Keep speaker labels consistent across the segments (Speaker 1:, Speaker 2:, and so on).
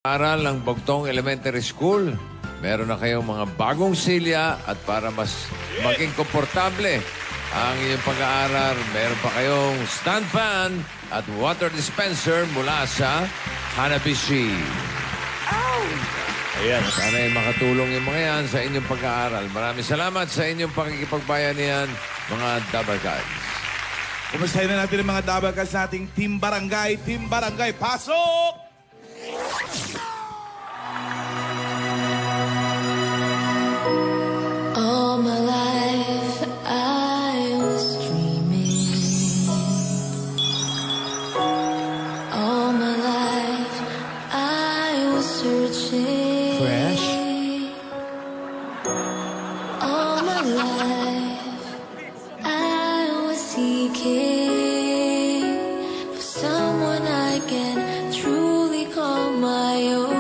Speaker 1: Aral ng Bugtong Elementary School. Meron na kayong mga bagong silya at para mas maging komportable ang inyong pag-aaral, meron pa kayong stand fan at water dispenser mula sa Hanabishi. Ayan. Sana ay makatulong yung mga yan sa inyong pag-aaral. Maraming salamat sa inyong pakikipagbayanihan, mga Dabarkads.
Speaker 2: Kumustahin na natin ang mga Dabarkads nating Team Barangay. Team Barangay, pasok!
Speaker 3: All my life I was dreaming. All my life I was searching.
Speaker 1: Fresh?
Speaker 3: All my life I was seeking for someone I can truly call my own.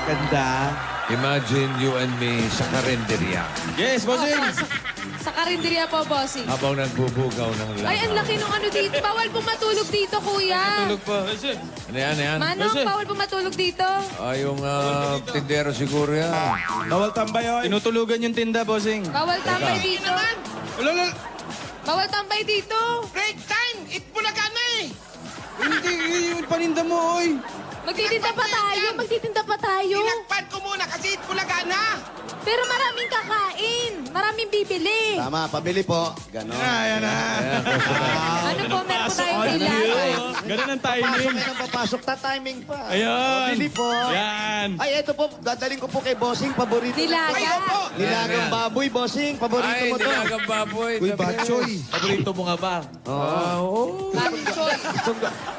Speaker 2: Ganda.
Speaker 1: Imagine you and me sa karinderya.
Speaker 2: Yes, bossing!
Speaker 4: Sa karinderya po, bossing.
Speaker 1: Habang nagbubugaw ng langaw.
Speaker 4: Ay, ang laki nung ano dito. Bawal po matulog dito, kuya.
Speaker 2: Tulog pa.
Speaker 1: Ano yan, yan?
Speaker 4: Manong, bawal po matulog dito.
Speaker 1: Yung tindero siguro yan.
Speaker 2: Bawal tambay, oy.
Speaker 5: Tinutulugan yung tinda, bossing.
Speaker 4: Bawal tambay dito.
Speaker 2: Ulala!
Speaker 4: Bawal tambay dito.
Speaker 6: Break time! Itbulaga na eh!
Speaker 5: Hindi, yung paninda mo, oy.
Speaker 4: Magtitinda pa tayo. Magtitinda pa tayo.
Speaker 6: Tinakpan ko muna kasi itbulaga na!
Speaker 4: Pero maraming kakain. Maraming bibili.
Speaker 7: Tama, pabili po. Ganon.
Speaker 2: Ayan na.
Speaker 4: Ano po, meron po tayong bilang.
Speaker 5: Ganun ang
Speaker 7: Papasok
Speaker 5: timing.
Speaker 7: kayo ng papasok. Ta-timing pa.
Speaker 5: Ayun.
Speaker 7: Pabili po.
Speaker 5: Yan.
Speaker 7: Ay, eto po. Dadaling ko po kay Bossing. Paborito.
Speaker 4: Nilaga.
Speaker 6: Ayaw po!
Speaker 7: Nilagang baboy, Bossing. Paborito
Speaker 1: Ay,
Speaker 7: mo to.
Speaker 1: nilagang baboy.
Speaker 2: Uy, batchoy.
Speaker 5: Paborito mo nga ba?
Speaker 1: Oo.
Speaker 4: Bakit choice?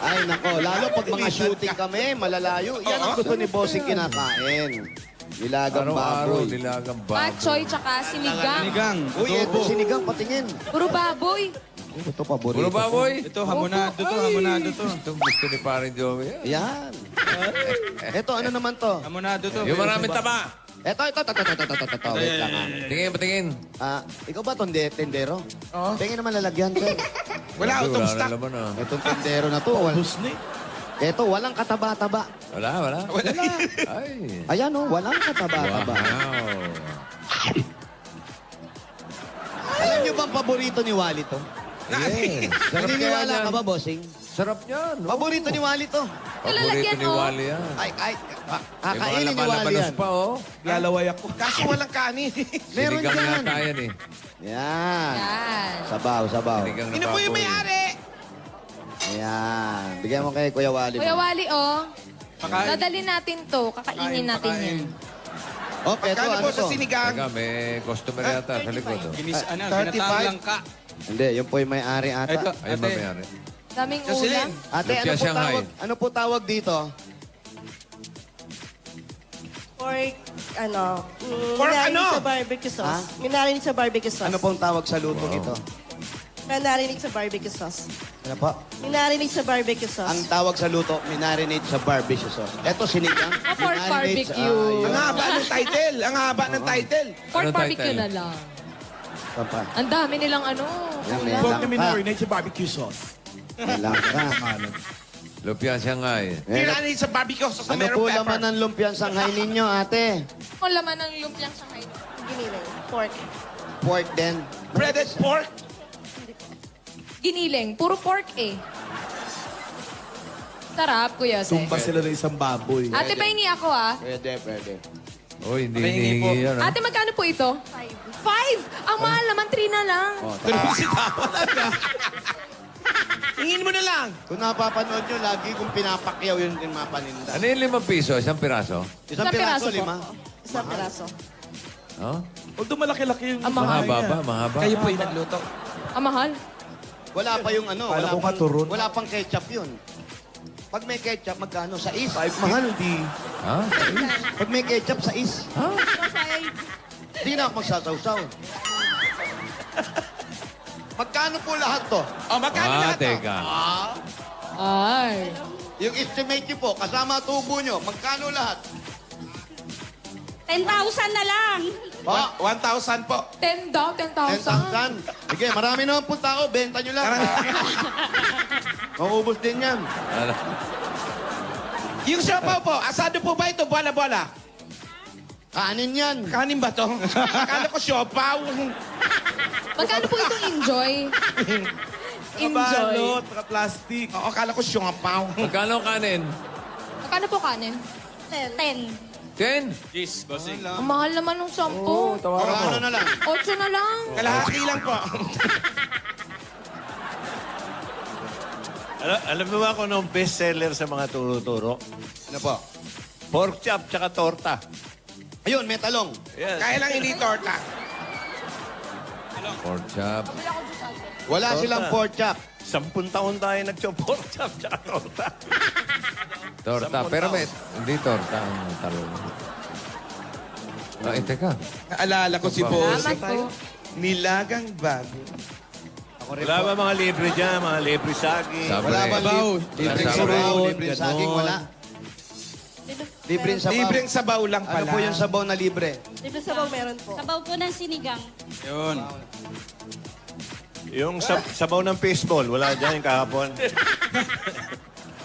Speaker 7: Ay, nako. Lalo pag mga shooting kami, malalayo. Yan ang gusto ni Bossing kinakain. Nilagang
Speaker 1: Araw-araw,
Speaker 7: baboy.
Speaker 1: nilagang baboy.
Speaker 4: Matchoy tsaka sinigang.
Speaker 5: Sinigang.
Speaker 7: Uy, eto sinigang. Patingin.
Speaker 4: Puro baboy.
Speaker 7: Ito paborito.
Speaker 1: Puro baboy.
Speaker 5: Ito, hamonado to, hamonado to.
Speaker 1: Itong gusto ni Paring Joey.
Speaker 7: Yan. Eto, ano naman to?
Speaker 5: Hamonado to.
Speaker 1: Yung maraming taba.
Speaker 7: Eto. Wait lang ah.
Speaker 1: Tingin, patingin.
Speaker 7: Ikaw ba tendero? Oo. Tingin naman lalagyan, sir.
Speaker 6: Wala,
Speaker 1: Wala
Speaker 6: utong
Speaker 1: na
Speaker 6: stock.
Speaker 1: laman, ah.
Speaker 7: Itong tendero na to. Eto, walang kataba-taba.
Speaker 1: Wala. Ay.
Speaker 7: Ayan oh, walang kataba-taba.
Speaker 1: Wow.
Speaker 7: Alam niyo bang paborito ni Wally to?
Speaker 1: Yes. Sarap kaya
Speaker 7: Naniniwala
Speaker 1: yan.
Speaker 7: ka ba, Bossing?
Speaker 1: Sarap niyan. no?
Speaker 7: Paborito ni Wally to.
Speaker 1: Paborito
Speaker 4: Lalagyan,
Speaker 1: ni
Speaker 4: oh.
Speaker 1: Wally yan.
Speaker 7: Ay,
Speaker 1: Yung mga
Speaker 7: kakainin ni Wally
Speaker 1: laban-labanos
Speaker 7: yan.
Speaker 1: pa, oh.
Speaker 2: Lalaway ako.
Speaker 6: Kaso walang kanin.
Speaker 7: Meron
Speaker 1: Sinigang
Speaker 7: dyan.
Speaker 1: yata yan, eh.
Speaker 7: Yan.
Speaker 4: Yan.
Speaker 7: Sabaw.
Speaker 1: Sinigang na
Speaker 6: Sino po yung
Speaker 1: baboy.
Speaker 6: may-ari?
Speaker 7: Yan. Bigyan mo kay Kuya Wally.
Speaker 4: Kuya Wally, oh.
Speaker 5: Pakain.
Speaker 4: Dadalhin natin to. Kakainin natin yan.
Speaker 7: Okay, ito,
Speaker 6: Kano
Speaker 7: ano
Speaker 6: po sa
Speaker 7: to?
Speaker 6: sinigang?
Speaker 1: Teka, may customer yata sa likod, oh.
Speaker 5: Kinatalang ka.
Speaker 7: Hindi, yung po yung may-ari ata.
Speaker 5: Ito,
Speaker 1: Ayun ba
Speaker 5: ate.
Speaker 1: mayari?
Speaker 4: Daming
Speaker 6: Jocelyn.
Speaker 4: ulam.
Speaker 7: Ate,
Speaker 1: Lumpia Shanghai.
Speaker 7: ano po tawag dito?
Speaker 8: Pork, ano,
Speaker 6: Pork
Speaker 8: minarinig
Speaker 6: ano?
Speaker 8: sa barbecue sauce.
Speaker 7: Ha?
Speaker 8: Minarinig sa barbecue sauce.
Speaker 7: Ano pong tawag sa lutong ito?
Speaker 8: Minarinig sa barbecue sauce.
Speaker 7: Ano po?
Speaker 8: Minarinate sa barbecue sauce.
Speaker 7: Ang tawag sa luto, minarinate sa barbecue sauce. Ito, sinigang.
Speaker 4: Pork
Speaker 7: Minarinate sa-
Speaker 4: barbecue.
Speaker 6: Ang haba ng title. Ang haba ng title.
Speaker 4: Pork
Speaker 1: Anong
Speaker 4: barbecue
Speaker 1: title?
Speaker 4: na lang.
Speaker 7: Ito pa.
Speaker 4: Ang dami nilang ano.
Speaker 7: Yan, may
Speaker 2: Pork na
Speaker 7: langka.
Speaker 2: minarinate sa barbecue sauce.
Speaker 7: May langka.
Speaker 1: Lumpia Shanghai.
Speaker 6: Minarinate sa barbecue sauce na
Speaker 7: Ano po
Speaker 6: merong
Speaker 7: laman
Speaker 6: pepper.
Speaker 7: ng lumpiang Shanghai ninyo, ate?
Speaker 4: Ang laman ng lumpiang Shanghai.
Speaker 8: Giniling. Pork.
Speaker 7: Pork din.
Speaker 6: Breaded pork.
Speaker 4: Giniling. Puro pork eh. Sarap, Kuya Jose.
Speaker 2: Tumba sila ng isang baboy.
Speaker 4: Ate, pahingi ako ah.
Speaker 7: Pwede, pwede.
Speaker 1: Uy, hindi
Speaker 5: Pahingi po.
Speaker 1: hinihingi yan. ah.
Speaker 4: Ate, magkano po ito? 5. Ang mahal naman, 3 na lang.
Speaker 7: Oh,
Speaker 6: Hingin mo na lang.
Speaker 7: Kung napapanood nyo, lagi kung pinapakyaw yun din mapaninda.
Speaker 1: Ano yung 5 piso? Isang piraso?
Speaker 7: Isang
Speaker 4: Isang
Speaker 7: piraso,
Speaker 4: piraso po.
Speaker 7: 5.
Speaker 8: Isang piraso.
Speaker 1: Oh?
Speaker 2: Although malaki-laki yung
Speaker 4: Ang mahal.
Speaker 1: Mahaba ba? Mahaba?
Speaker 5: Kayo po yung nagluto.
Speaker 4: Ang mahal.
Speaker 7: Wala pa yung ano,
Speaker 2: Kala
Speaker 7: wala
Speaker 2: ko
Speaker 7: pang,
Speaker 2: katuron.
Speaker 7: wala pang ketchup yun. Pag may ketchup, magkano? Sa is.
Speaker 2: 550.
Speaker 7: Mahal.
Speaker 1: Ha?
Speaker 7: Pag may ketchup, sa is.
Speaker 1: Ha?
Speaker 7: Hindi na ako magsasawsaw. Magkano po lahat to?
Speaker 6: O, magkano
Speaker 1: Ah,
Speaker 6: lahat to?
Speaker 1: teka.
Speaker 4: Ay.
Speaker 7: Yung estimate nyo po, kasama tubo nyo, magkano lahat?
Speaker 8: 10,000 na lang.
Speaker 7: Pa,
Speaker 6: 1,000 po.
Speaker 4: 10 daw, 10,000.
Speaker 7: 10,000. Sige, marami naman po tao, benta nyo lang. Maubos din yan.
Speaker 1: Ano?
Speaker 6: Yung siopaw po, asado po ba ito? Bola-bola.
Speaker 7: Kanin yan.
Speaker 6: Kanin ba to? Akala ko siopaw.
Speaker 4: Magkano po itong enjoy? Enjoy.
Speaker 2: Nakabalot, naka-plastic.
Speaker 6: Oo, akala ko siopaw.
Speaker 1: Magkano ang kanin?
Speaker 4: Magkano po kanin?
Speaker 8: 10.
Speaker 1: 10?
Speaker 5: Cheese, bossing.
Speaker 4: Ang mahal naman ng 10.
Speaker 7: Ano na lang.
Speaker 4: 8 na lang.
Speaker 6: Kalahati lang po.
Speaker 9: Alam mo ba kung anong bestseller sa mga turo-turo?
Speaker 7: Ano po?
Speaker 9: Pork chop tsaka torta.
Speaker 7: Ayun, may talong.
Speaker 9: Yes.
Speaker 6: Kaya lang hindi torta.
Speaker 1: Pork chop.
Speaker 7: Wala silang pork chop.
Speaker 9: 10 taon tayo nag-pork chop tsaka torta.
Speaker 1: Torta.
Speaker 9: Sampung
Speaker 1: Pero
Speaker 9: tao.
Speaker 1: may, hindi torta ang talong. Ay, teka.
Speaker 6: Naalala ko si Boss.
Speaker 4: Salamat po.
Speaker 6: Nilagang bago.
Speaker 7: Ako rin
Speaker 9: Wala
Speaker 7: po.
Speaker 9: ba mga libre dyan? Mga libre saging?
Speaker 1: Sabi.
Speaker 7: Wala ba
Speaker 5: Sabaw.
Speaker 7: libreng
Speaker 1: Sabaw.
Speaker 7: sabaw, libreng saging, wala. Libreng sabaw.
Speaker 6: Libreng sabaw lang
Speaker 7: Ano
Speaker 6: pala.
Speaker 7: po yung sabaw na libre?
Speaker 8: Libre sabaw meron po.
Speaker 10: Sabaw po ng sinigang.
Speaker 5: Yun.
Speaker 9: Yung sabaw ng baseball, wala dyan yung kahapon.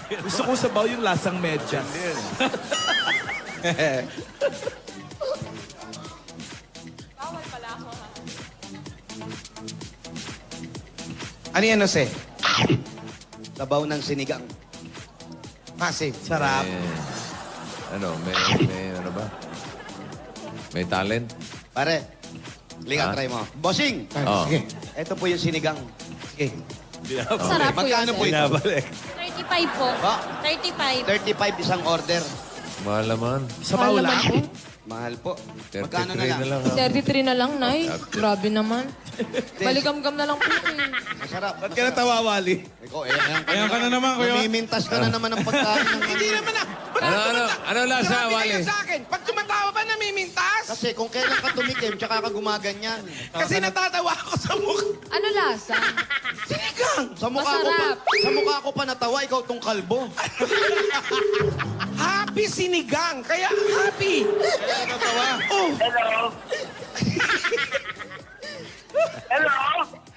Speaker 2: Gusto ko sabaw yung lasang medyas.
Speaker 9: Yan.
Speaker 6: Ano yan, Jose?
Speaker 7: Sabaw ng sinigang.
Speaker 6: Massive.
Speaker 2: Sarap.
Speaker 1: May ano ba? May talent?
Speaker 7: Pare, liga,
Speaker 1: Ah.
Speaker 7: try mo. Bossing!
Speaker 1: Oh.
Speaker 6: Sige.
Speaker 7: Ito po yung sinigang.
Speaker 6: Sige.
Speaker 4: Sarap po
Speaker 7: Magkano po ito?
Speaker 9: Binabalik.
Speaker 10: 35 po.
Speaker 7: Ba?
Speaker 10: 35.
Speaker 7: 35 isang order.
Speaker 1: Mahal naman.
Speaker 2: Sabaw
Speaker 4: Mahal
Speaker 2: lang.
Speaker 4: naman po.
Speaker 7: Mahal po.
Speaker 1: 33
Speaker 7: Magkano na lang?
Speaker 1: na lang.
Speaker 4: 33 na lang, Nay. Grabe naman. Baligam-gam na lang po eh.
Speaker 7: Masarap.
Speaker 2: Ba't ka natawawali?
Speaker 7: Ikaw,
Speaker 5: Ayan ka na naman, kuya.
Speaker 7: Namimintas ka na naman ng pagkain. ng
Speaker 6: Hindi naman na.
Speaker 1: Ano lasa,
Speaker 6: Grabe
Speaker 1: Wally?
Speaker 6: kayo sa akin. Pag tumatawa ba namimintas?
Speaker 7: Kasi kung kailan ka tumikim, tsaka ka gumaganyan.
Speaker 6: Kasi natatawa ako sa mukha.
Speaker 4: Ano lasa?
Speaker 6: Sinigang!
Speaker 7: Sa mukha ko pa,
Speaker 4: Masarap.
Speaker 7: sa mukha ko pa natawa, ikaw tong kalbo.
Speaker 6: Happy sinigang. Kaya happy.
Speaker 7: Kaya natawa.
Speaker 6: Oh,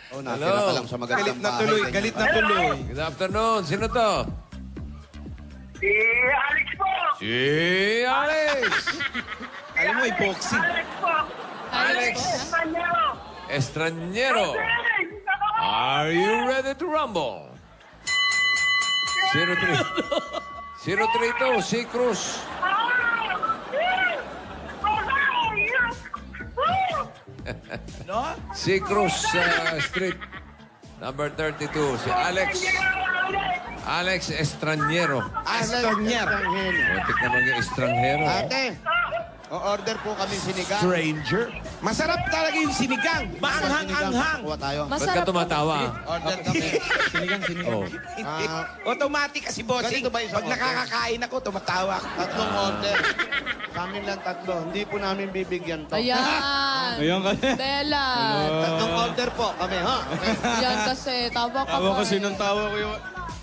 Speaker 7: Oh, natira ka lang sa magandang
Speaker 6: galit na
Speaker 7: bahay.
Speaker 6: tuloy.
Speaker 7: ganyan
Speaker 6: Galit
Speaker 7: pa.
Speaker 6: na tuloy.
Speaker 1: Good afternoon. Sino to?
Speaker 11: Si Alex po!
Speaker 1: Si Alex!
Speaker 6: Alam mo, epoxy.
Speaker 11: Alex po!
Speaker 1: Alex
Speaker 11: Manero!
Speaker 1: Estranjero. Are you ready to rumble? 032, si Cruz. Si Cruz Street. Number 32, si Alex. Alex Estranjero.
Speaker 6: Astonier.
Speaker 1: Muntik naman yung estranjero.
Speaker 7: Ate, o-order po kami sinigang.
Speaker 2: Stranger.
Speaker 6: Masarap talaga yung sinigang. Maanghang-anghang.
Speaker 7: Kuha tayo.
Speaker 1: Ba't ka
Speaker 4: Masarap po.
Speaker 1: tumatawa?
Speaker 7: Order kami.
Speaker 5: Sinigang, sinigang.
Speaker 1: Oh.
Speaker 6: Hindi. Automatic kasi, bossing.
Speaker 7: Ganito ba yung
Speaker 6: Pag
Speaker 7: order?
Speaker 6: nakakakain ako, tumatawa ako.
Speaker 7: Tatlong order. Sa amin lang tatlo. Hindi po namin bibigyan to.
Speaker 4: Ayan.
Speaker 5: Ngayon ka na.
Speaker 4: Bella.
Speaker 7: Tatlong order po kami, ha? Okay.
Speaker 4: Yan kasi, tawa ka
Speaker 5: Tawa
Speaker 4: pa
Speaker 5: kasi
Speaker 4: eh.
Speaker 5: ng tawa ko yun.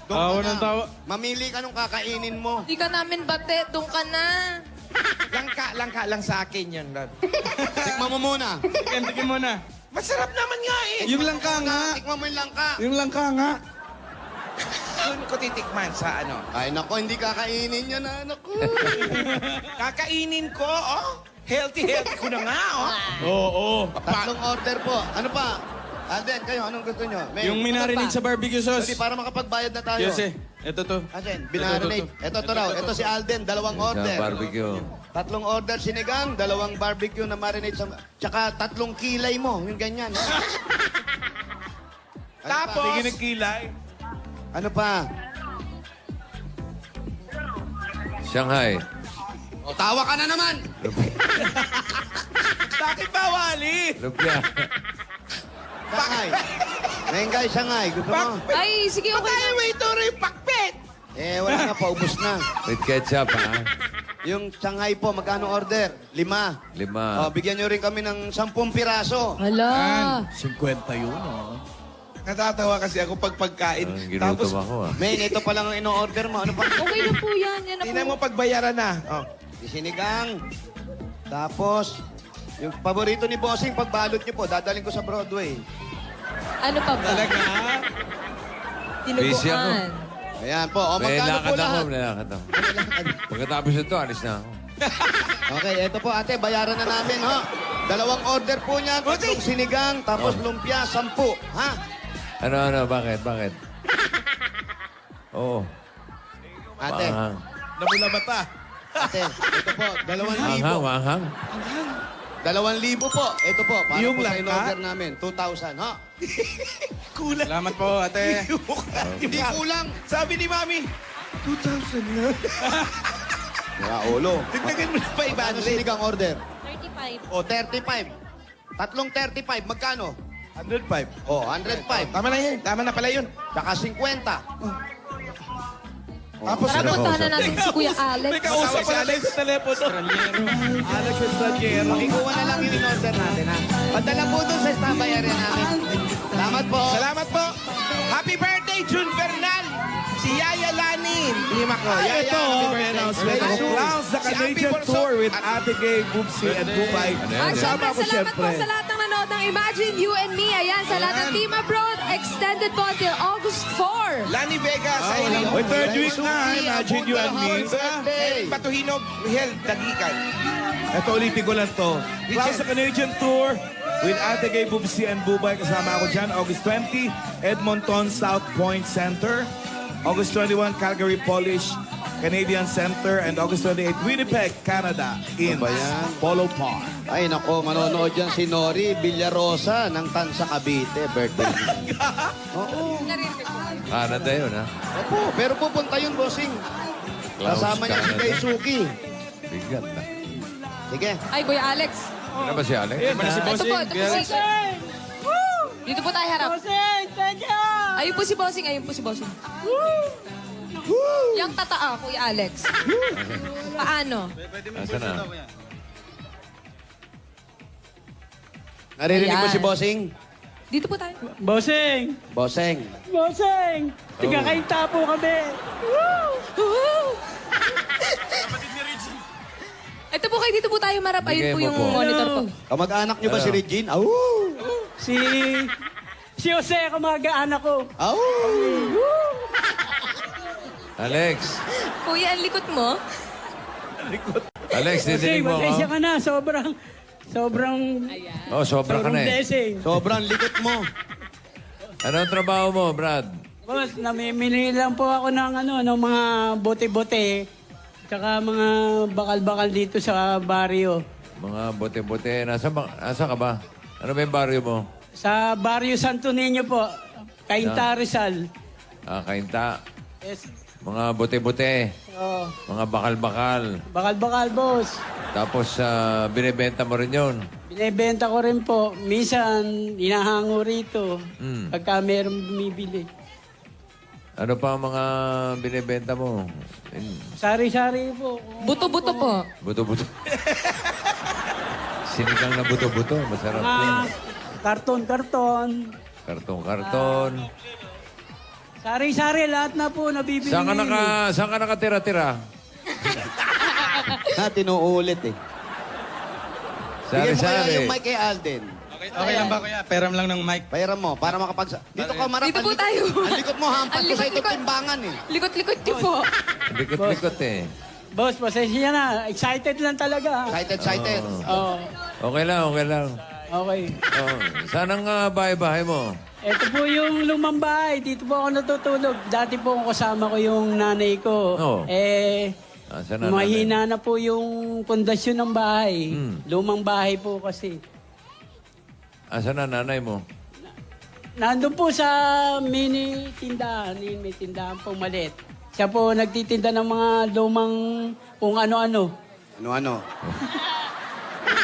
Speaker 7: Doon
Speaker 5: Tawa
Speaker 7: ka
Speaker 5: ng
Speaker 7: na.
Speaker 5: tawa.
Speaker 7: Mamili ka nung kakainin mo.
Speaker 4: Hindi ka namin bate, doon ka na.
Speaker 6: Langka lang sa akin yun, Rod.
Speaker 7: Tikman mo muna.
Speaker 5: Tikin mo na.
Speaker 6: Masarap naman nga eh.
Speaker 5: Yung langka nga.
Speaker 7: Tikman mo yung langka.
Speaker 5: Yung langka nga.
Speaker 6: Doon ko titikman sa ano.
Speaker 7: Ay, nako, hindi kakainin yan, anak ko.
Speaker 6: Kakainin ko, oh. Healthy ko na nga, oh.
Speaker 2: Oo.
Speaker 7: Tatlong order po. Ano pa? Alden, kayo, anong gusto nyo? May,
Speaker 5: Yung minarinate sa barbecue sauce.
Speaker 7: Hindi, para makapagbayad na tayo.
Speaker 5: Yes, eh. Ito to.
Speaker 7: Alden, binarinate. Ito raw. Ito si Alden, dalawang
Speaker 1: Sa
Speaker 7: order.
Speaker 1: barbecue.
Speaker 7: Tatlong order sinigang, dalawang barbecue na marinate sa... Tsaka tatlong kilay mo, yung ganyan.
Speaker 6: Tapos,
Speaker 2: Tingin ng kilay.
Speaker 7: Ano pa?
Speaker 1: Shanghai.
Speaker 7: O, tawa ka na naman!
Speaker 6: bakit bawali?
Speaker 1: Lumpia.
Speaker 7: Shanghai. Mengay, Shanghai. Gusto mo?
Speaker 4: Ay, sige, okay
Speaker 6: Patay,
Speaker 4: na.
Speaker 6: waiter, yung pakpet.
Speaker 7: Wala na, paubos na.
Speaker 1: With ketchup, ha?
Speaker 7: Yung Shanghai po, magkano order? 5.
Speaker 1: 5.
Speaker 7: Bigyan nyo rin kami ng 10 piraso.
Speaker 4: Hala.
Speaker 2: 50 yun, oh.
Speaker 6: Natatawa kasi ako pag pagkain.
Speaker 1: Ginutom ako, ah.
Speaker 7: Main, ito pa lang ang ino-order mo. Ano pa?
Speaker 4: Okay na po yan. Yan na
Speaker 6: tingnan
Speaker 4: po.
Speaker 6: mo pagbayaran na. Oh.
Speaker 7: Sinigang. Tapos, yung paborito ni Bossing, pagbalot nyo po, dadaling ko sa Broadway.
Speaker 4: Ano pa ba?
Speaker 6: Talaga?
Speaker 1: Busy ako.
Speaker 4: Tinuguan.
Speaker 7: Ayan po. O,
Speaker 1: May
Speaker 7: magkano po
Speaker 1: lakad ako,
Speaker 7: lahat?
Speaker 1: may lakad ako. Pagkatapos ito, alis na ako.
Speaker 7: Okay, eto po ate, bayaran na namin, ha? Dalawang order po niyan, tatlong sinigang, tapos lumpia, 10. Ha?
Speaker 1: Ano, bakit? Oo.
Speaker 7: Ate,
Speaker 1: Maanghang.
Speaker 2: Nabula mata.
Speaker 7: ate, ito po, 2,000.
Speaker 1: Maanghang.
Speaker 7: 2,000 po. Ito po, para
Speaker 2: Yung
Speaker 7: po sa
Speaker 2: langka?
Speaker 7: in-order namin. 2,000, ha?
Speaker 6: Kulang.
Speaker 5: Salamat po, ate.
Speaker 7: Hindi kulang.
Speaker 6: Sabi ni Mami, 2,000 na.
Speaker 7: Wala, ulo.
Speaker 6: Tignagan mo na pa iba.
Speaker 7: Ano sinigang order?
Speaker 10: 35.
Speaker 7: O, 35. Tatlong 35, magkano?
Speaker 2: 105.
Speaker 7: O, 105.
Speaker 6: Tama na yun. Tama na pala yun.
Speaker 7: Tsaka 50.
Speaker 6: Tapos
Speaker 4: Tara,
Speaker 1: Sino
Speaker 4: puntahan na
Speaker 1: kausap?
Speaker 4: natin si Kuya Alex.
Speaker 2: May kausap pa natin sa telepono. Alex Estrangero.
Speaker 7: Pakikuha na lang yung in-order natin, ha? Padala po doon sa bayarin namin. Salamat po.
Speaker 6: Salamat po. Happy birthday, June Bernal. Si Yaya Lanin. Lima ko. Yaya,
Speaker 2: Ito,
Speaker 6: happy
Speaker 2: may
Speaker 6: birthday.
Speaker 2: announcement ako. Clowns sa
Speaker 6: Si Abby
Speaker 2: Canadian
Speaker 6: Bolso.
Speaker 2: Tour with Ate Gay, Boopsy, and Bubay.
Speaker 1: Ano yan?
Speaker 2: Kasama ko
Speaker 4: Salamat po
Speaker 2: siyempre.
Speaker 4: sa lahat ng nanood ng Imagine You and Me. Ayan, sa lahat ng Team Abroad, extended po until August 4.
Speaker 6: Lani Vega sa
Speaker 2: Wala.
Speaker 6: iyo.
Speaker 2: Oy, third week na, Imagine You and Me.
Speaker 7: Birthday.
Speaker 6: Patuhinog, Hel, Dagigan.
Speaker 2: Ito, ulitin ko lang to. Clowns sa Canadian Tour with Ate Gay, Boopsy, and Bubay. Kasama ako dyan. August 20, Edmonton South Point Center. August 21, Calgary Polish Canadian Center. And August 28, Winnipeg, Canada in
Speaker 7: Ano ba yan?
Speaker 2: Polo Park.
Speaker 7: Ay, nako, manonood dyan si Nori Villarosa ng Tansa Cavite. Birthday. Oo.
Speaker 1: Canada yun, ha?
Speaker 7: Opo, pero pupunta yun, bossing.
Speaker 1: Clowns
Speaker 7: Kasama niya si
Speaker 1: Canada.
Speaker 7: Daisuki.
Speaker 1: Bigat na.
Speaker 7: Sige.
Speaker 4: Ay, Kuya Alex.
Speaker 1: Ano ba si Alex?
Speaker 5: Ano si
Speaker 4: Ito po,
Speaker 5: Bossing?
Speaker 4: ito po si... Dito po tayo harap. Bossing, thank you! Ayun po si Bossing, ayun po si Bossing. Yang tataa, Kuya Alex. Paano?
Speaker 1: Nasaan na?
Speaker 7: Naririnig mo
Speaker 4: Ayan.
Speaker 7: si bossing?
Speaker 4: Dito po tayo.
Speaker 5: Bossing!
Speaker 7: Bossing.
Speaker 5: Bossing! Tigakainta po kami!
Speaker 4: Ito po kayo, dito po tayo marap. Ayun
Speaker 1: Bigay
Speaker 4: po
Speaker 1: mo
Speaker 4: yung
Speaker 1: po.
Speaker 4: monitor po.
Speaker 7: Kamag-anak niyo ba si Regine? Au!
Speaker 5: Si Jose, kamag-anak ko.
Speaker 7: Au!
Speaker 1: Alex!
Speaker 4: Kuya, ang likot mo.
Speaker 1: Alex, didinig mo ako.
Speaker 5: ka na. Sobrang
Speaker 1: Oh, sobra ka na eh.
Speaker 5: blessing.
Speaker 7: Sobrang likot mo.
Speaker 1: Ano ang trabaho mo, Brad?
Speaker 5: Boss, namimili lang po ako ng ng mga bote-bote. Tsaka mga bakal-bakal dito sa baryo.
Speaker 1: Mga bote-bote. Nasa ka ba? Ano ba yung barrio mo?
Speaker 5: Sa baryo Santo Niño po. Cainta, Rizal.
Speaker 1: Kainta.
Speaker 5: Yes.
Speaker 1: Mga bote-bote.
Speaker 5: Oh,
Speaker 1: Mga bakal-bakal.
Speaker 5: bakal-bakal, boss.
Speaker 1: Tapos, binibenta mo rin yun.
Speaker 5: Binebenta ko rin po. Minsan, inahango rito.
Speaker 1: Mm.
Speaker 5: Pagka mayroong bumibili.
Speaker 1: Ano pa ang mga binibenta mo?
Speaker 5: Sari-sari po.
Speaker 4: Buto-buto po.
Speaker 1: Buto-buto. Sinigang na buto-buto. Masarap
Speaker 5: Mga
Speaker 1: yun.
Speaker 5: karton-karton.
Speaker 1: Karton-karton.
Speaker 5: Sari-sari, lahat na po nabibili ngayon.
Speaker 1: Saan ka nakatira-tira?
Speaker 7: Tinuulit eh. Bigyan mo kaya
Speaker 1: Sari-sari.
Speaker 7: yung mic kay Alden.
Speaker 6: Okay lang ba kuya? Peram lang ng mic.
Speaker 7: Pahiram mo, para dito ka marap.
Speaker 4: Dito po tayo.
Speaker 7: Ang likod mo, hampat
Speaker 4: Ang
Speaker 7: ko sa itong
Speaker 4: likot-likot.
Speaker 7: timbangan eh.
Speaker 4: Likot-likot niyo po.
Speaker 1: Likot-likot eh.
Speaker 5: Boss, pasensya na. Excited lang talaga.
Speaker 7: Excited.
Speaker 5: Oo.
Speaker 1: Okay lang, okay lang.
Speaker 5: Okay.
Speaker 1: Oh, saan ang bahay-bahay mo?
Speaker 5: Ito po yung lumang bahay. Dito po ako natutulog. Dati po kasama ko yung nanay ko.
Speaker 1: Oo. Saan na
Speaker 5: Mahina na po yung pundasyon ng bahay. Lumang bahay po kasi.
Speaker 1: Asan na nanay mo?
Speaker 5: Nandun po sa mini tindahan. May tindahan po maliit. Siya po nagtitinda ng mga lumang kung ano-ano.
Speaker 7: Ano-ano?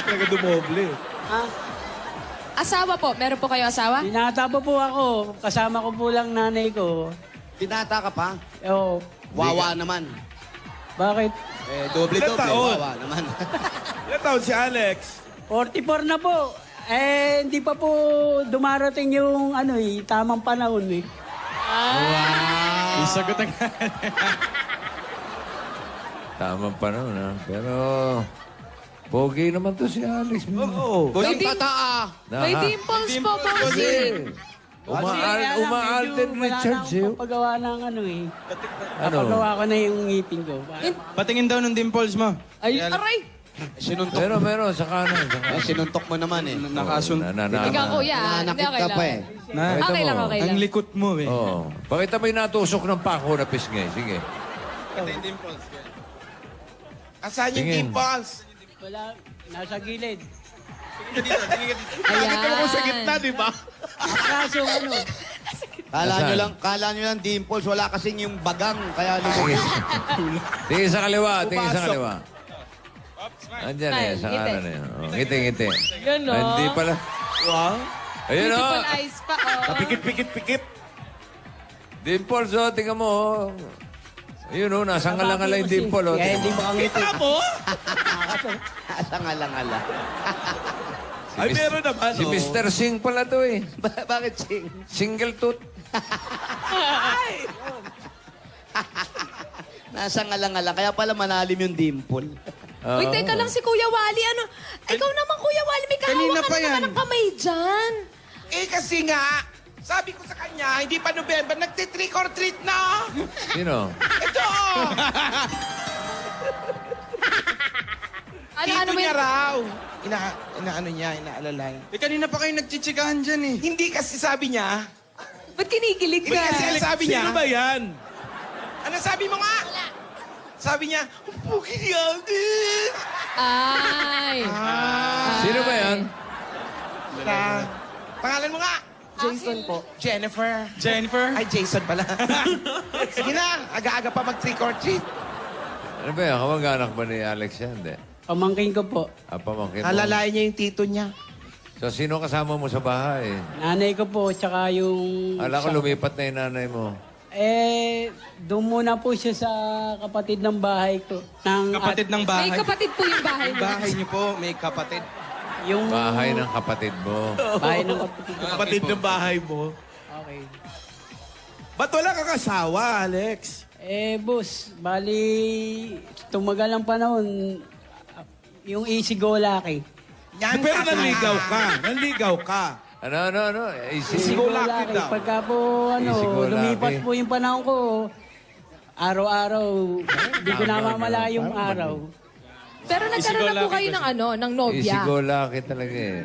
Speaker 2: Talaga dumoble.
Speaker 5: Ha?
Speaker 4: Asawa po. Meron po kayo asawa?
Speaker 5: Binata po ako. Kasama ko po lang nanay ko.
Speaker 7: Binata ka pa?
Speaker 5: Oo.
Speaker 7: Wawa naman.
Speaker 5: Bakit?
Speaker 7: Doble-doble.
Speaker 2: Ilan taon?
Speaker 7: Wawa naman.
Speaker 2: Ilan taon si Alex?
Speaker 5: 44 na po. Hindi pa po dumarating yung tamang panahon eh.
Speaker 6: Isagot ang
Speaker 1: Tamang panahon, ha? Pero, pogi naman to si Alex.
Speaker 2: Oo.
Speaker 7: Bossing tata
Speaker 4: May dimples po, bossing.
Speaker 1: Alden Richards, eh.
Speaker 5: Pagawa ng
Speaker 1: Ano?
Speaker 5: Papagawa ko na yung ngipin ko.
Speaker 6: Patingin daw ng dimples mo.
Speaker 4: Ay, aray!
Speaker 7: Sinuntok.
Speaker 1: Meron, sa kanan.
Speaker 7: Sinuntok mo naman eh.
Speaker 4: Ikaw, kuya. Hindi,
Speaker 7: Nanakit
Speaker 4: okay
Speaker 7: ka
Speaker 4: lang.
Speaker 7: pa eh.
Speaker 4: Okay lang, okay lang.
Speaker 6: Ang likot mo eh.
Speaker 1: Oo. Pakita mo yung natusok ng pako na pisngay. Sige.
Speaker 6: Pati yung dimples. Asan yung
Speaker 1: Tingin.
Speaker 6: dimples?
Speaker 5: Wala, nasa gilid.
Speaker 2: Lagi ka naman sa gitna, di ba?
Speaker 5: Kaso
Speaker 7: Kala nyo lang dimples, wala kasing yung bagang, kaya
Speaker 1: Sige.
Speaker 7: lumabas.
Speaker 1: Tingin sa kaliwa, tingin sa
Speaker 2: Pumasok.
Speaker 1: kaliwa. Andyan eh, sa
Speaker 4: Ngiti.
Speaker 1: kanan eh. Oh, ngiti.
Speaker 4: Yun, no?
Speaker 1: Hindi pala.
Speaker 2: Wow.
Speaker 1: Ayun o.
Speaker 4: Beautiful eyes pa, oh.
Speaker 2: Pikit.
Speaker 1: Dimples o, tingnan mo. oh. Ayun o, nasa ngalang-ngala yung dimple o.
Speaker 5: Kaya hindi makangiti.
Speaker 2: Kita mo?
Speaker 7: Asa nga lang ala.
Speaker 2: Ay, meron naman.
Speaker 1: Si Mr. Singh pala to eh.
Speaker 7: Bakit sing?
Speaker 1: Single tooth.
Speaker 7: Nasa nga lang ala. Kaya pala manalim yung dimple.
Speaker 4: Uy, teka lang si Kuya Wally. Ikaw naman, Kuya Wally. May
Speaker 6: Kanina
Speaker 4: kahawa
Speaker 6: pa
Speaker 4: ka na naman
Speaker 6: yan.
Speaker 4: ng kamay dyan.
Speaker 6: Eh kasi nga, sabi ko sa kanya, hindi pa November, nagti-trick or treat na.
Speaker 1: Sino?
Speaker 6: Ito! Tito
Speaker 4: Ano
Speaker 6: niya
Speaker 4: yun?
Speaker 6: raw. Inaano niya, inaalalay. Eh kanina pa kayo nagchichikahan dyan eh. Hindi kasi sabi niya.
Speaker 4: Ba't kinikilig
Speaker 6: Hindi
Speaker 4: ka?
Speaker 6: kasi sabi niya.
Speaker 2: Sino ba yan?
Speaker 6: Ano sabi mo nga? Sabi niya, pugi ni Alden.
Speaker 4: Ay.
Speaker 1: Sino ba yan?
Speaker 6: Pangalan mo nga?
Speaker 8: Jason po.
Speaker 6: Jennifer. Jennifer? Ay, Jason pala. Sige na, aga-aga pa mag-trick or treat.
Speaker 1: Ano ba yan? Kamag-anak ba ni Alex yan? Hindi.
Speaker 5: Pamangkin ko po.
Speaker 1: Pamangkin mo.
Speaker 6: Alalayan niya yung tito niya.
Speaker 1: So, sino kasama mo sa bahay?
Speaker 5: Nanay ko po, tsaka yung...
Speaker 1: Ala ko lumipat na yung nanay mo.
Speaker 5: Doon muna po siya sa kapatid ng bahay ko.
Speaker 6: Kapatid ng
Speaker 4: May
Speaker 6: bahay.
Speaker 4: kapatid po yung bahay mo.
Speaker 6: Bahay niyo po, may kapatid.
Speaker 5: Yung
Speaker 1: Bahay ng kapatid mo.
Speaker 5: bahay ng kapatid ko.
Speaker 2: Kapatid ng bahay mo.
Speaker 5: Okay.
Speaker 2: Ba't wala kang asawa, Alex?
Speaker 5: Boss, bali, tumagal ang panahon, yung easy go lucky.
Speaker 2: Pero nanligaw ka.
Speaker 1: Ano?
Speaker 2: Easy go lucky daw.
Speaker 5: Pagka po,
Speaker 1: Easy go
Speaker 5: lumipas
Speaker 1: lucky.
Speaker 5: po yung panahon ko, araw-araw, hindi ko namamala yung araw.
Speaker 4: Pero nagkaroon na po kayo ng nobya.
Speaker 1: Easy go lucky talaga eh.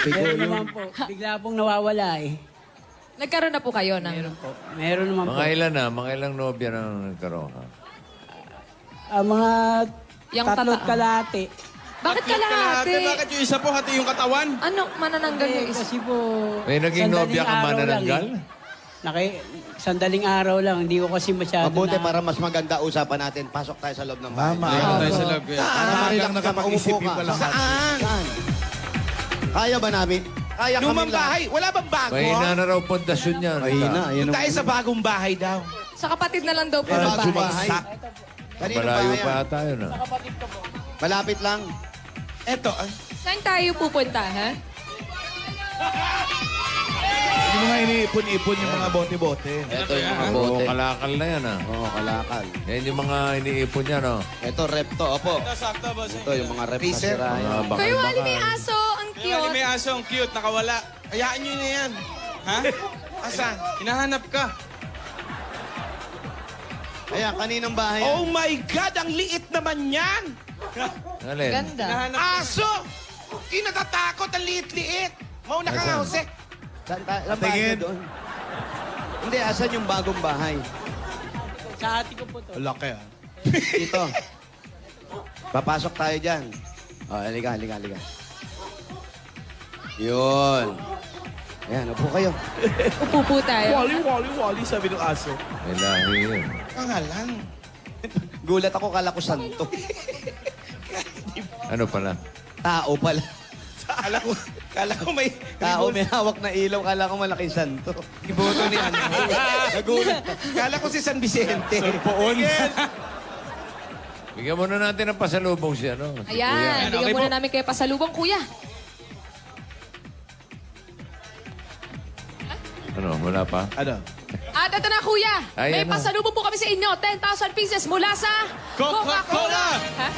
Speaker 5: Meron naman po, bigla pong nawawala eh.
Speaker 4: Nagkaroon na po kayo ng...
Speaker 5: Meron naman po.
Speaker 1: Mga ilan na? Mga ilang nobya na nagkaroon ka?
Speaker 5: Mga
Speaker 4: Yung
Speaker 5: tatlot
Speaker 4: tata-
Speaker 5: kalahati.
Speaker 4: Bakit kalahati?
Speaker 6: Bakit yung isa po, hati yung katawan?
Speaker 4: Ano, manananggal yung isa?
Speaker 5: Kasi po,
Speaker 1: May naging
Speaker 5: sandaling
Speaker 1: nobya ka
Speaker 5: araw
Speaker 1: manananggal?
Speaker 5: lang sandaling araw lang, hindi ko kasi masyado
Speaker 7: Mabuti para mas maganda usapan natin. Pasok tayo sa loob ng bahay.
Speaker 6: Tayo sa loob.
Speaker 2: Lang nakapag-isipin pa lang.
Speaker 7: Saan? Kaya ba namin? Kaya kami
Speaker 6: Lumang
Speaker 7: lang.
Speaker 6: bahay, wala bang bago?
Speaker 1: Mahina na raw pundasyon yan.
Speaker 7: Mahina.
Speaker 6: Doon tayo sa bagong bahay daw.
Speaker 4: Sa kapatid na lang daw po
Speaker 7: Eh,
Speaker 4: ng
Speaker 7: bagong
Speaker 4: bahay.
Speaker 7: bahay. Kaninong
Speaker 1: Malayo
Speaker 7: bahay
Speaker 1: pa
Speaker 7: yan?
Speaker 1: tayo na.
Speaker 7: Malapit lang.
Speaker 6: Eto,
Speaker 4: Saan tayo pupunta, ha?
Speaker 2: Yung mga iniipon-ipon yung mga bote-bote.
Speaker 7: Ito yung mga
Speaker 1: Oo,
Speaker 7: bote.
Speaker 1: kalakal na yan, ah.
Speaker 7: Oo, kalakal.
Speaker 1: Yan yung mga iniipon niya, no?
Speaker 7: Ito, rep to. Opo.
Speaker 6: Sakto, boss.
Speaker 7: Ito yung mga rep na
Speaker 6: Freezer.
Speaker 7: sira.
Speaker 1: Mga
Speaker 4: Kayo, Ali, may
Speaker 1: bakal-bakal.
Speaker 4: aso. Ang
Speaker 6: Yung
Speaker 4: cute.
Speaker 6: may aso, ang cute, nakawala. Hayaan nyo na yan. Ha? Asan? Hinahanap ka.
Speaker 7: Ayan, kaninang bahay yan?
Speaker 6: Oh my God, ang liit naman yan!
Speaker 1: Alin?
Speaker 4: Ganda.
Speaker 6: Aso! Kinatatakot, ang liit-liit. Mauna ka nga, Jose.
Speaker 7: Saan tayo? Ilang bahay
Speaker 2: Tingin.
Speaker 7: na doon? Hindi, asan yung bagong bahay?
Speaker 5: Sa ati ko po to.
Speaker 2: Laki, ah.
Speaker 7: Dito. Papasok tayo dyan. O, halika. Yun. Ayan, upo kayo.
Speaker 4: Upo po tayo.
Speaker 2: Wally, sabi ng aso.
Speaker 1: May lahi yun.
Speaker 6: Pangalan.
Speaker 7: Gulat ako, kala ko santo.
Speaker 1: Ano pala?
Speaker 7: Tao pala.
Speaker 6: Kala ko may...
Speaker 7: Tao may hawak na ilaw, kala ko malaking santo.
Speaker 6: Iboto ni ano.
Speaker 7: Nagulat.
Speaker 6: Kala ko si San Vicente. Poon.
Speaker 1: Bigyan muna natin ng pasalubong siya, no? Si Kuya.
Speaker 4: Ayan, bigyan muna namin kayo pasalubong, kuya.
Speaker 1: Ano, wala pa?
Speaker 2: Ano?
Speaker 4: At ito na, kuya.
Speaker 1: Ay,
Speaker 4: May
Speaker 1: ano?
Speaker 4: pasalubong po kami sa inyo. 10,000 pieces mula sa
Speaker 6: Coca-Cola!
Speaker 4: Ha?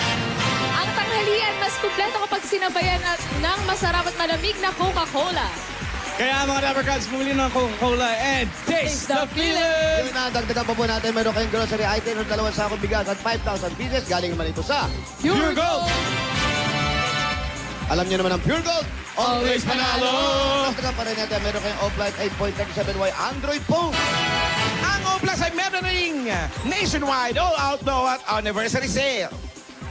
Speaker 4: Ang tanghalian mas kumpleto kapag sinabayan ng masarap at malamig na Coca-Cola.
Speaker 6: Kaya mga Rubber Cats, bumili ng Coca-Cola and taste the feeling!
Speaker 7: Yung nadagdagan pa po natin, meron kayong grocery item ng 2 sakong bigas at 5,000 pieces. Galing naman ito sa
Speaker 6: Pure Gold!
Speaker 7: Alam niyo naman ang Pure Gold.
Speaker 6: Always panalo!
Speaker 7: Dagdagan pa rin natin, meron kayong Oblight 8.37Y Android phone.
Speaker 6: Ang Oplas ay meron ring nationwide all-out no at anniversary sale.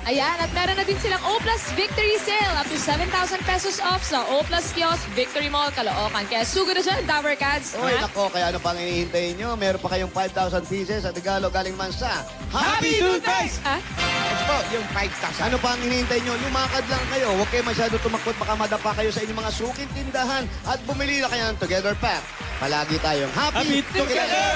Speaker 4: Ayan, at meron na din silang O-Plus Victory Sale up to 7,000 pesos off sa O-Plus Kiosk Victory Mall, Caloocan. Kaya sugod na dyan, Rubber Cats.
Speaker 7: Oy, nako, kaya ano pang hinihintay nyo? Meron pa kayong 5,000 pieces at regalo galing man sa
Speaker 6: Happy Toothpaste!
Speaker 4: Ha?
Speaker 6: Ito po, yung 5,000.
Speaker 7: Ano pa ang hinihintay nyo? Lumakad lang kayo. Huwag kayo masyado tumakot. Baka madapa kayo sa inyong mga suking tindahan. At bumili na kayo ng Together Pack. Palagi tayong happy,
Speaker 6: Together!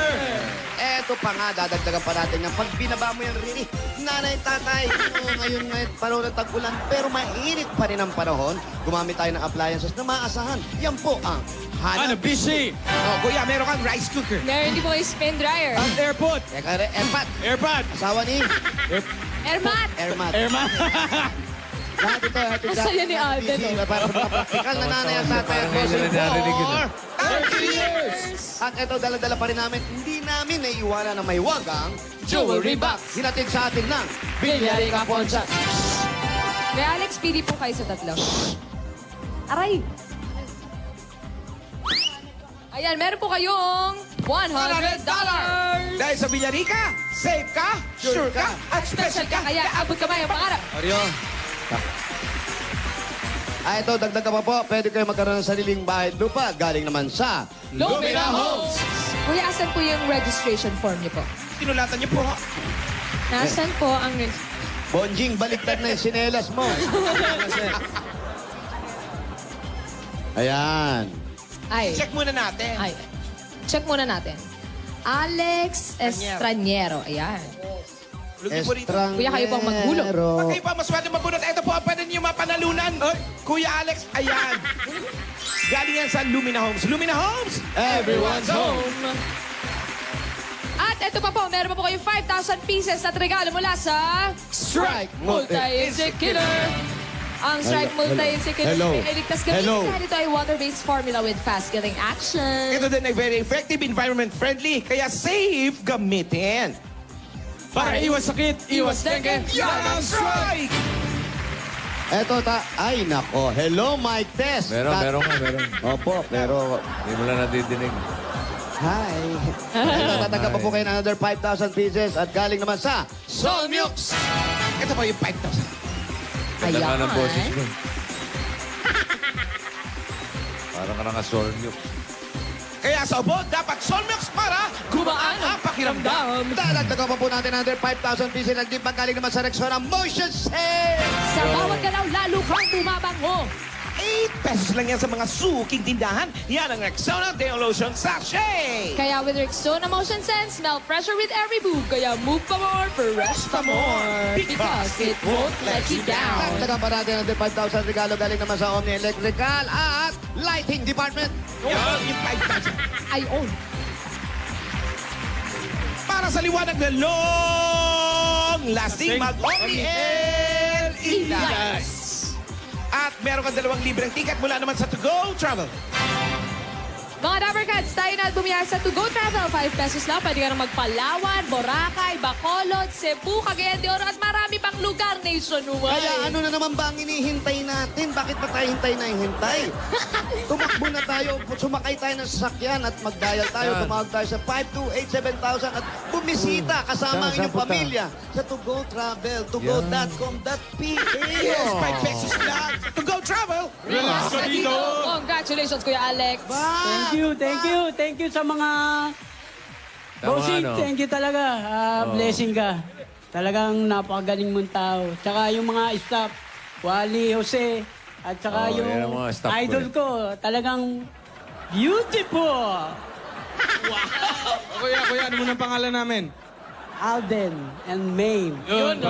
Speaker 7: Eto pa nga, dadagdagan pa natin yan. Pag binaba mo yan, Rini, nanay, tatay, ngayon panahon ng tag-ulan, pero mainit pa rin ang panahon. Gumamit tayo ng appliances na maasahan. Yan po ang
Speaker 6: Hanabishi! Oh, kuya, meron kang rice cooker.
Speaker 4: Meron din po kayo spin dryer.
Speaker 6: Ang airpod.
Speaker 7: Teka, Airpat.
Speaker 6: Airpod.
Speaker 7: Asawa ni
Speaker 4: Airmat.
Speaker 7: Airmat.
Speaker 6: Airmat.
Speaker 7: Lahat ito, hatid
Speaker 4: Ang saya ni Alden,
Speaker 7: PC,
Speaker 4: oh.
Speaker 7: para sa mga practical na nanay at tatay at
Speaker 1: Parang ngayon
Speaker 7: bossing
Speaker 1: na narinig yun,
Speaker 7: for
Speaker 1: ah.
Speaker 7: 30 years! At ito, dala-dala pa rin namin, hindi namin naiiwanan na may wagang jewelry box. Hinatid sa atin ng Villarica Ponsa.
Speaker 4: May Alex, pili po kayo sa tatlo. Aray! Ayan, meron po kayong $100.
Speaker 6: Dahil sa Villarica, safe ka, sure ka, at special ka.
Speaker 4: Kaya abot kamay ang pangarap.
Speaker 7: Mario. Ito, dagdag pa po. Pwede kayo magkaroon ng sariling bahay at lupa. Galing naman sa
Speaker 4: Lumina Homes! Kuya, asan po yung registration form niyo po?
Speaker 6: Tinulatan niyo po.
Speaker 4: Nasaan po ang...
Speaker 7: Bonjing, baliktad na yung sinelas mo. Ayan.
Speaker 4: Ay.
Speaker 6: Check muna natin.
Speaker 4: Ay. Check muna natin. Alex Estraniero. Ayan.
Speaker 6: Lugin po rito.
Speaker 4: Kuya, kayo po ang maghulog.
Speaker 6: Pag kayo pa maswerte mabunot, ito po ang pwede niyo mapanalunan. Kuya Alex, ayan. Galing yan sa Lumina Homes. Lumina Homes!
Speaker 7: Everyone's home.
Speaker 4: At ito pa po, meron pa po kayong 5,000 pieces at regalo mula sa
Speaker 7: Strike
Speaker 4: Multi-Insect Killer. Ang Strike Multi-Insect Killer
Speaker 7: Hello.
Speaker 4: ay ligtas gamitin
Speaker 7: Hello.
Speaker 4: dahil ito ay water-based formula with fast-killing action.
Speaker 6: Ito din ay very effective, environment-friendly, kaya safe gamitin. Para iwas sakit,
Speaker 4: iwas dengue.
Speaker 6: Yan ang Strike!
Speaker 7: Eto, ay nako. Hello, Mike Tess.
Speaker 1: Meron nga, meron.
Speaker 7: Opo, pero...
Speaker 1: Hindi mo lang nadidinig.
Speaker 7: Hi. Ito, tatanggap pa po kayo ng another 5,000 pieces at galing naman sa
Speaker 6: Solmux! Ito po yung 5,000.
Speaker 1: Ganda nga ng
Speaker 4: Ayan.
Speaker 1: boses mo. Parang ka naka-solve nyo.
Speaker 6: Kaya sa ubo, dapat Solmux para gumaan ang pakiramdam.
Speaker 7: Dadagdagan pa po natin another 5,000 pieces at di pa galing naman sa Rexona Motion Sale.
Speaker 4: Sa bawat galaw, lalo kang bumabango.
Speaker 6: 8 pesos lang yan sa mga suking tindahan. Yan ang Rexona Deo Lotion Sachet.
Speaker 4: Kaya with Rexona Motion Sense, smell fresher with every move. Kaya move pa more, fresh pa more. Because it won't let you down.
Speaker 7: Dagdagan pa natin ang 5,000 regalo galing naman sa Omni Electrical at Lighting Department.
Speaker 6: Yan, yung 5,000.
Speaker 4: Ay, oh.
Speaker 6: Para sa liwanag na long-lasting mag-Omni LED Lights. At meron kang 2 libreng ticket mula naman sa To Go Travel.
Speaker 4: Mga Dabarkads, tayo na at bumiyay sa To Go Travel. 5 pesos lang. Pwede ka na magpalawan, Boracay, Bacolod, Cebu, Cagayan de Oro at marami pang lugar nationwide.
Speaker 7: Kaya ano na naman ba ang inihintay natin? Bakit pa tayo hintay na hintay? Tumakbo na tayo, sumakay tayo ng sasakyan at mag-dial tayo.
Speaker 1: Yan.
Speaker 7: Tumawag tayo sa 528-7000 at bumisita kasama ang inyong pamilya sa To Go Travel, togo.com.ph.
Speaker 6: Yes, 5 pesos lang. To Go Travel.
Speaker 4: Relax ka dito. Congratulations, Kuya Alex.
Speaker 5: Thank you sa mga... Bossing, thank you talaga. Blessing ka. Talagang napakagaling mong tao. Tsaka yung mga staff, Wally, Jose, at tsaka yung
Speaker 1: yan ang mga staff ko
Speaker 5: idol ko, talagang beautiful.
Speaker 12: Kuya, ano muna ang pangalan namin?
Speaker 5: Alden and Maine.
Speaker 12: Yun.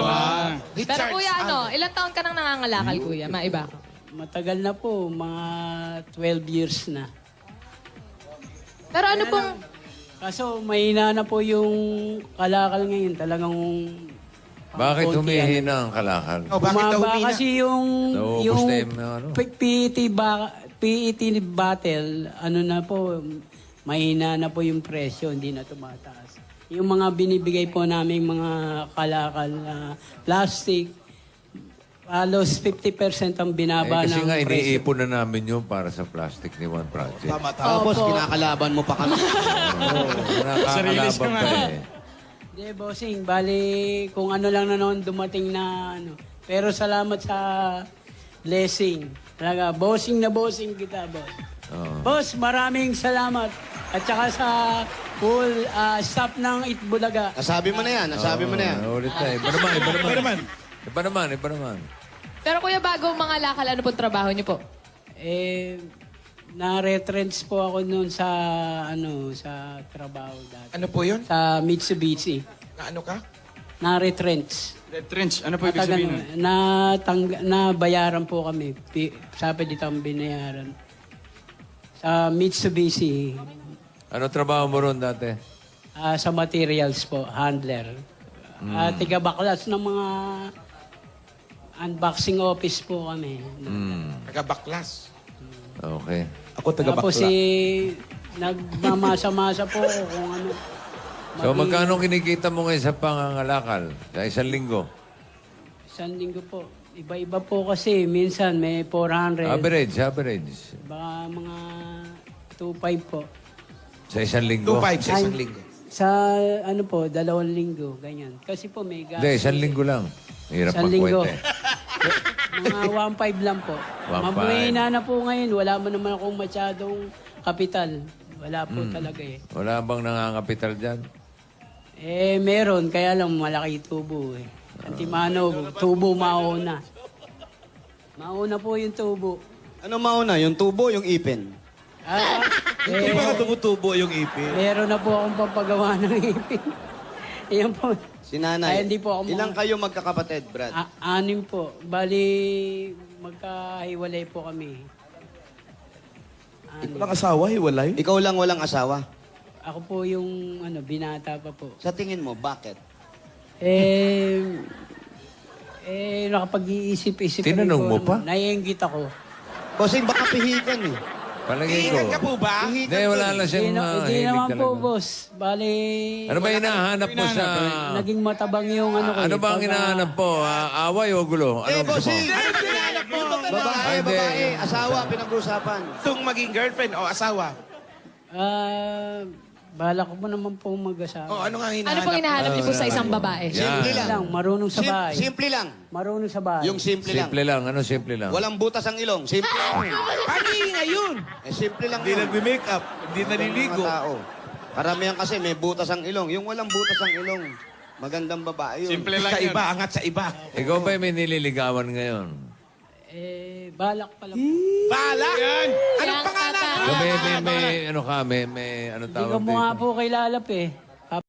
Speaker 4: Pero Kuya, ilang taon ka nang nangangalakal, Kuya? Maiba ka.
Speaker 5: Matagal na po, mga 12 years na.
Speaker 4: Pero ano pong...
Speaker 5: Kaso mahina na po yung kalakal ngayon. Talagang...
Speaker 1: Bakit
Speaker 5: konti,
Speaker 1: humihina ang kalakal?
Speaker 6: Bakit daw
Speaker 5: Bumaba
Speaker 6: humina?
Speaker 5: kasi yung
Speaker 1: Naubos na yung ano?
Speaker 5: PET battle, ano na po, mahina na po yung presyo, hindi na tumataas. Yung mga binibigay po namin mga kalakal na plastic, halos 50% ang binaba
Speaker 1: Kasi
Speaker 5: ng
Speaker 1: nga,
Speaker 5: presyo.
Speaker 1: iniipon na namin yun para sa Plastic ni One Project.
Speaker 7: Tapos kinakalaban mo pa kami.
Speaker 1: Nakakalaban pa eh.
Speaker 5: Hindi, bossing. Bali, kung ano lang na noon dumating na ano. Pero salamat sa blessing. Talaga, bossing na bossing kita, boss. Boss, maraming salamat. At saka sa full staff ng Itbulaga.
Speaker 7: Nasabi mo na yan, nasabi mo na yan.
Speaker 1: Ulit na. Iba naman.
Speaker 4: Pero Kuya, bago mga lakal, ano pong trabaho niyo po?
Speaker 5: Na-retrench po ako noon sa sa trabaho dati.
Speaker 6: Ano po yun?
Speaker 5: Sa Mitsubishi.
Speaker 6: Na ano ka?
Speaker 5: Na-retrench.
Speaker 12: Trench, ano po ibig sabihin nun?
Speaker 5: Nabayaran po kami. Sabi dito ang binayaran. Sa Mitsubishi.
Speaker 1: Ano trabaho mo ron dati?
Speaker 5: Sa materials po, handler. Tiga-baklas ng mga unboxing office po kami.
Speaker 6: Taga-baklas.
Speaker 1: Okay.
Speaker 6: Ako
Speaker 5: Tapos nagmamasa-masa po ako kung ano.
Speaker 1: So, magkano kinikita mo ngayon sa pangangalakal? Sa isang linggo?
Speaker 5: Isang linggo po. Iba-iba po kasi. Minsan may 400.
Speaker 1: Average.
Speaker 5: Baka mga 2.5 po.
Speaker 1: Sa isang linggo?
Speaker 6: 2.5 sa isang linggo.
Speaker 5: Sa 2 linggo, ganyan. Kasi po may gas.
Speaker 1: Hindi, isang linggo lang. Hirap
Speaker 5: Isang linggo.
Speaker 1: magkwente.
Speaker 5: Mga 1.5 lang po.
Speaker 1: 1.5.
Speaker 5: Mabuhay na po ngayon. Wala man naman akong masyadong kapital. Wala po talaga eh.
Speaker 1: Wala bang nangangapital dyan?
Speaker 5: Meron. Kaya lang malaki tubo eh. Antimano, tubo mauna. Mauna po yung tubo.
Speaker 7: Ano mauna? Yung tubo, yung ipin?
Speaker 2: Hindi ba tumutubo yung ipin?
Speaker 5: Meron na po akong pampagawa ng ipin. Iyan po.
Speaker 7: Si nanay.
Speaker 5: Ay, hindi po ako
Speaker 7: Ilang kayo magkakapatid, Brad?
Speaker 5: 6 po. Bali, magkahiwalay po kami.
Speaker 2: Walang asawa, hiwalay?
Speaker 7: Ikaw lang walang asawa?
Speaker 5: Ako po yung binata pa po.
Speaker 7: Sa tingin mo, bakit?
Speaker 5: Nakapag-iisip-isip.
Speaker 1: Tinanong mo pa?
Speaker 5: Naiinggit ako.
Speaker 7: Bossing, baka pihikan eh.
Speaker 1: Palagay ko.
Speaker 6: Iingat ka po ba?
Speaker 1: Hindi, wala lang siyang
Speaker 5: Hindi
Speaker 1: hilig
Speaker 5: naman po,
Speaker 1: talaga.
Speaker 5: boss. Bali,
Speaker 1: Ano ba hinahanap mo sa...
Speaker 5: naging matabang yung ano ko.
Speaker 1: Ano ba ang hinahanap mo? Away o gulo? Ano gusto mo?
Speaker 7: bossing!
Speaker 6: Ano pinanap mo?
Speaker 7: Babae,
Speaker 1: Hindi.
Speaker 7: babae. Asawa, pinag-usapan.
Speaker 6: Itong maging girlfriend o asawa?
Speaker 5: Bala ko mo naman po mag-asawa.
Speaker 6: O ano nga
Speaker 4: Ano
Speaker 6: hinahanap?
Speaker 4: pong hinahanap niyo po sa isang babae?
Speaker 1: Yan.
Speaker 7: Simple lang.
Speaker 5: Marunong sa bahay.
Speaker 7: Simple lang.
Speaker 5: Marunong sa bahay.
Speaker 7: Yung simple lang.
Speaker 1: Simple lang. Ano simple lang?
Speaker 7: Walang butas ang ilong. Simple lang.
Speaker 6: Paano ngayon?
Speaker 7: Simple lang
Speaker 2: Hindi
Speaker 7: yun.
Speaker 2: nagme-make up, hindi naliligo.
Speaker 7: Mga tao. Karamihan kasi may butas ang ilong. Yung walang butas ang ilong, magandang babae yun.
Speaker 12: Simple lang
Speaker 6: Sa
Speaker 12: yun.
Speaker 6: iba, angat sa iba.
Speaker 1: Ikaw ba may nililigawan ngayon?
Speaker 5: Balak pala po.
Speaker 6: Balak! Anong pangalan?
Speaker 1: May ano ka, may ano
Speaker 5: Hindi
Speaker 1: tawag
Speaker 5: ko mo nga po kilala pa eh.